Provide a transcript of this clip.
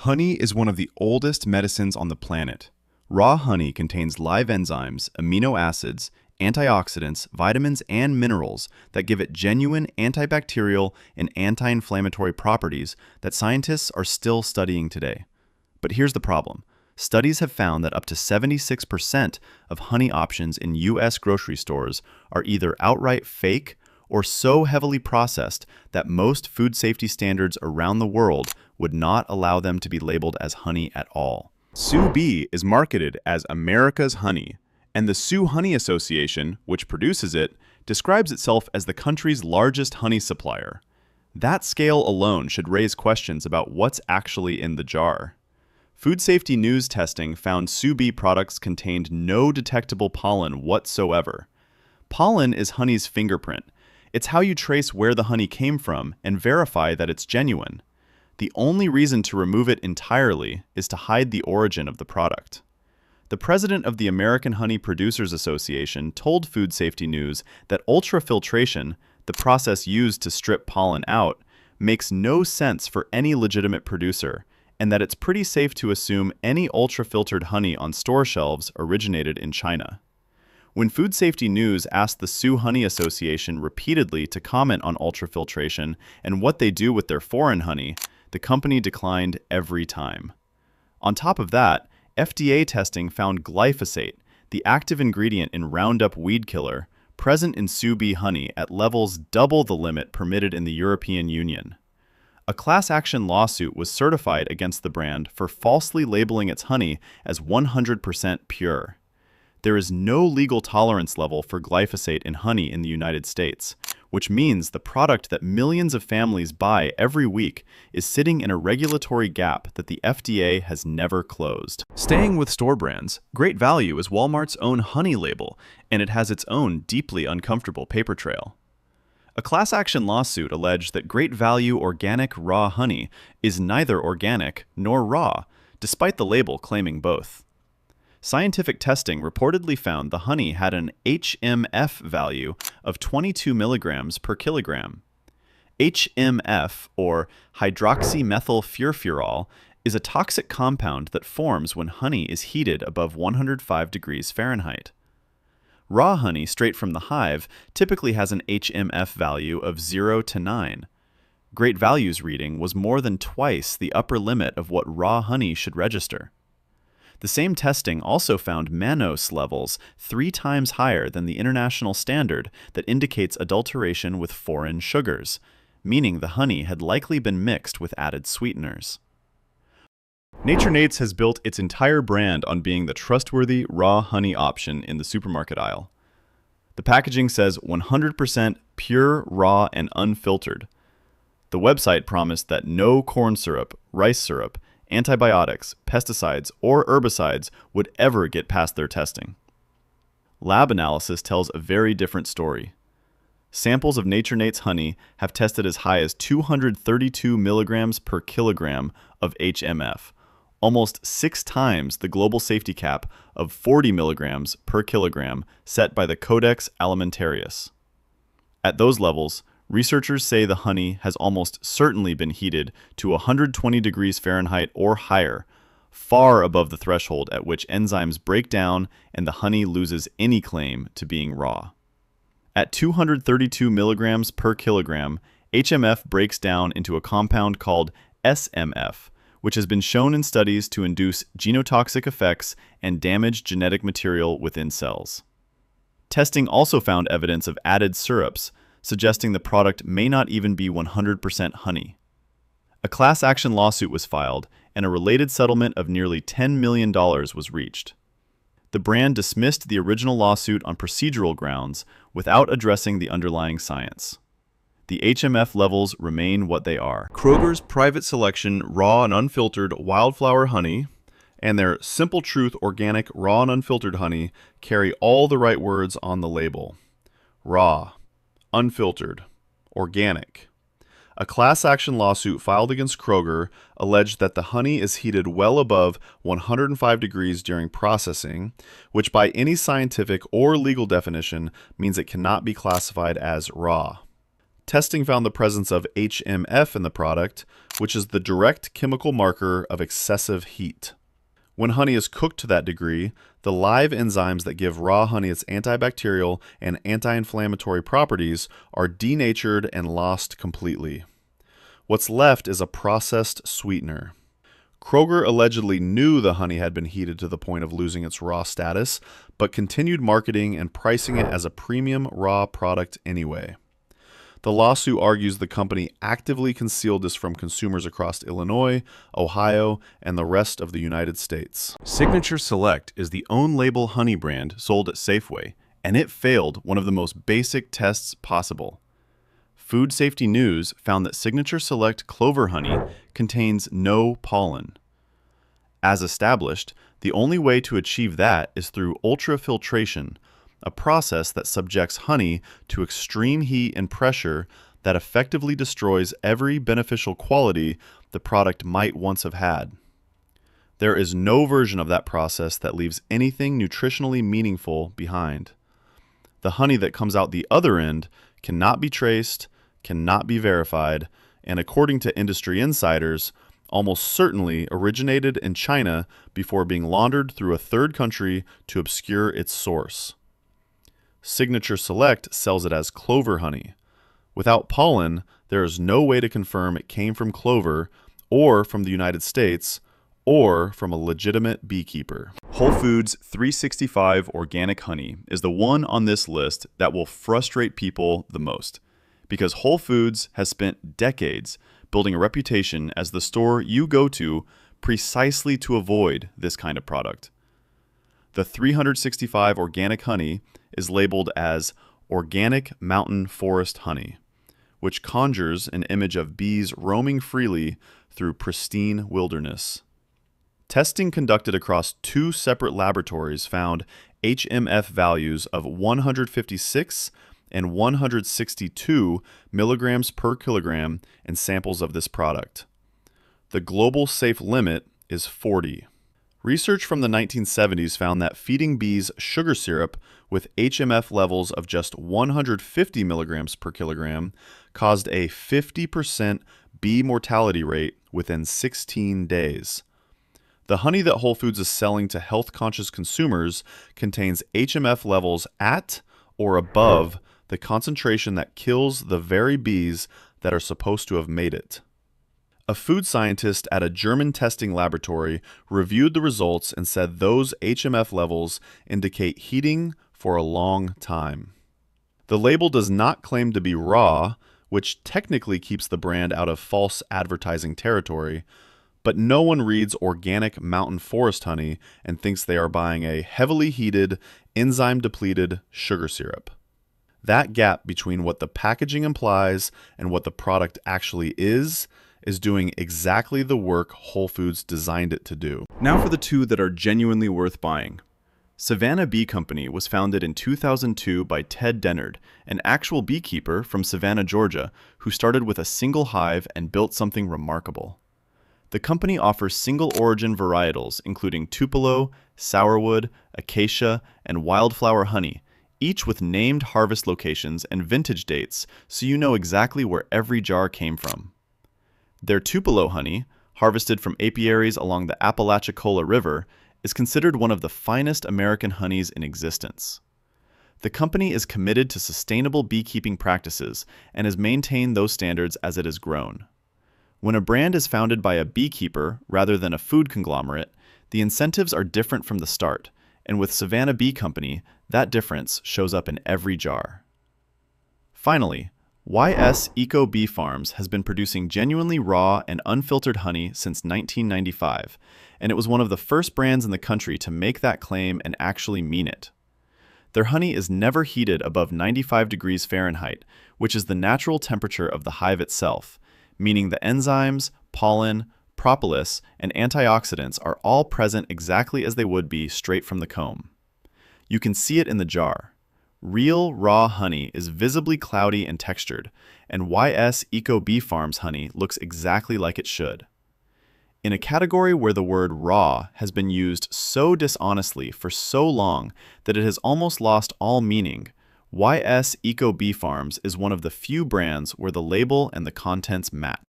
Honey is one of the oldest medicines on the planet. Raw honey contains live enzymes, amino acids, antioxidants, vitamins, and minerals that give it genuine antibacterial and anti-inflammatory properties that scientists are still studying today. But here's the problem. Studies have found that up to 76% of honey options in U.S. grocery stores are either outright fake or so heavily processed that most food safety standards around the world would not allow them to be labeled as honey at all. SueBee is marketed as America's honey, and the Sioux Honey Association, which produces it, describes itself as the country's largest honey supplier. That scale alone should raise questions about what's actually in the jar. Food Safety News testing found SueBee products contained no detectable pollen whatsoever. Pollen is honey's fingerprint. It's how you trace where the honey came from and verify that it's genuine. The only reason to remove it entirely is to hide the origin of the product. The president of the American Honey Producers Association told Food Safety News that ultrafiltration, the process used to strip pollen out, makes no sense for any legitimate producer, and that it's pretty safe to assume any ultrafiltered honey on store shelves originated in China. When Food Safety News asked the Sioux Honey Association repeatedly to comment on ultrafiltration and what they do with their foreign honey, the company declined every time. On top of that, FDA testing found glyphosate, the active ingredient in Roundup weed killer, present in SueBee honey at levels double the limit permitted in the European Union. A class action lawsuit was certified against the brand for falsely labeling its honey as 100% pure. There is no legal tolerance level for glyphosate in honey in the United States, which means the product that millions of families buy every week is sitting in a regulatory gap that the FDA has never closed. Staying with store brands, Great Value is Walmart's own honey label, and it has its own deeply uncomfortable paper trail. A class action lawsuit alleged that Great Value organic raw honey is neither organic nor raw, despite the label claiming both. Scientific testing reportedly found the honey had an HMF value of 22 milligrams per kilogram. HMF, or hydroxymethylfurfural, is a toxic compound that forms when honey is heated above 105 degrees Fahrenheit. Raw honey straight from the hive typically has an HMF value of 0 to 9. Great Value's reading was more than twice the upper limit of what raw honey should register. The same testing also found mannose levels 3 times higher than the international standard that indicates adulteration with foreign sugars, meaning the honey had likely been mixed with added sweeteners. Nature-Nate's has built its entire brand on being the trustworthy raw honey option in the supermarket aisle. The packaging says 100% pure, raw, and unfiltered. The website promised that no corn syrup, rice syrup, antibiotics, pesticides, or herbicides would ever get past their testing. Lab analysis tells a very different story. Samples of Nature-Nate's honey have tested as high as 232 milligrams per kilogram of HMF, almost 6 times the global safety cap of 40 milligrams per kilogram set by the Codex Alimentarius. At those levels, researchers say the honey has almost certainly been heated to 120 degrees Fahrenheit or higher, far above the threshold at which enzymes break down and the honey loses any claim to being raw. At 232 milligrams per kilogram, HMF breaks down into a compound called SMF, which has been shown in studies to induce genotoxic effects and damage genetic material within cells. Testing also found evidence of added syrups, suggesting the product may not even be 100% honey. A class action lawsuit was filed, and a related settlement of nearly $10 million was reached. The brand dismissed the original lawsuit on procedural grounds without addressing the underlying science. The HMF levels remain what they are. Krogers Private Selection Raw and Unfiltered Wildflower Honey and their Simple Truth Organic Raw and Unfiltered Honey carry all the right words on the label. Raw, unfiltered, organic. A class action lawsuit filed against Kroger alleged that the honey is heated well above 105 degrees during processing, which by any scientific or legal definition means it cannot be classified as raw. Testing found the presence of HMF in the product, which is the direct chemical marker of excessive heat. When honey is cooked to that degree, the live enzymes that give raw honey its antibacterial and anti-inflammatory properties are denatured and lost completely. What's left is a processed sweetener. Kroger allegedly knew the honey had been heated to the point of losing its raw status, but continued marketing and pricing it as a premium raw product anyway. The lawsuit argues the company actively concealed this from consumers across Illinois, Ohio, and the rest of the United States. Signature Select is the own-label honey brand sold at Safeway, and it failed one of the most basic tests possible. Food Safety News found that Signature Select Clover honey contains no pollen. As established, the only way to achieve that is through ultrafiltration, a process that subjects honey to extreme heat and pressure that effectively destroys every beneficial quality the product might once have had. There is no version of that process that leaves anything nutritionally meaningful behind. The honey that comes out the other end cannot be traced, cannot be verified, and according to industry insiders, almost certainly originated in China before being laundered through a third country to obscure its source. Signature Select sells it as clover honey. Without pollen, there is no way to confirm it came from clover, or from the United States, or from a legitimate beekeeper. Wholefoods 365 Organic Honey is the one on this list that will frustrate people the most, because Whole Foods has spent decades building a reputation as the store you go to precisely to avoid this kind of product. The 365 Organic Honey is labeled as Organic Mountain Forest Honey, which conjures an image of bees roaming freely through pristine wilderness. Testing conducted across 2 separate laboratories found HMF values of 156 and 162 milligrams per kilogram in samples of this product. The global safe limit is 40. Research from the 1970s found that feeding bees sugar syrup with HMF levels of just 150 milligrams per kilogram caused a 50% bee mortality rate within 16 days. The honey that Whole Foods is selling to health-conscious consumers contains HMF levels at or above the concentration that kills the very bees that are supposed to have made it. A food scientist at a German testing laboratory reviewed the results and said those HMF levels indicate heating for a long time. The label does not claim to be raw, which technically keeps the brand out of false advertising territory, but no one reads organic mountain forest honey and thinks they are buying a heavily heated, enzyme-depleted sugar syrup. That gap between what the packaging implies and what the product actually is doing exactly the work Whole Foods designed it to do. Now for the 2 that are genuinely worth buying. Savannah Bee Company was founded in 2002 by Ted Dennard, an actual beekeeper from Savannah, Georgia, who started with a single hive and built something remarkable. The company offers single-origin varietals including Tupelo, Sourwood, Acacia, and Wildflower honey, each with named harvest locations and vintage dates so you know exactly where every jar came from. Their Tupelo honey, harvested from apiaries along the Apalachicola River, is considered one of the finest American honeys in existence. The company is committed to sustainable beekeeping practices and has maintained those standards as it has grown. When a brand is founded by a beekeeper rather than a food conglomerate, the incentives are different from the start, and with Savannah Bee Company, that difference shows up in every jar. Finally, Y.S Bee Farms has been producing genuinely raw and unfiltered honey since 1995, and it was one of the first brands in the country to make that claim and actually mean it. Their honey is never heated above 95 degrees Fahrenheit, which is the natural temperature of the hive itself, meaning the enzymes, pollen, propolis, and antioxidants are all present exactly as they would be straight from the comb. You can see it in the jar. Real raw honey is visibly cloudy and textured, and Y.S Bee Farm's honey looks exactly like it should. In a category where the word raw has been used so dishonestly for so long that it has almost lost all meaning, Y.S Bee Farms is one of the few brands where the label and the contents match.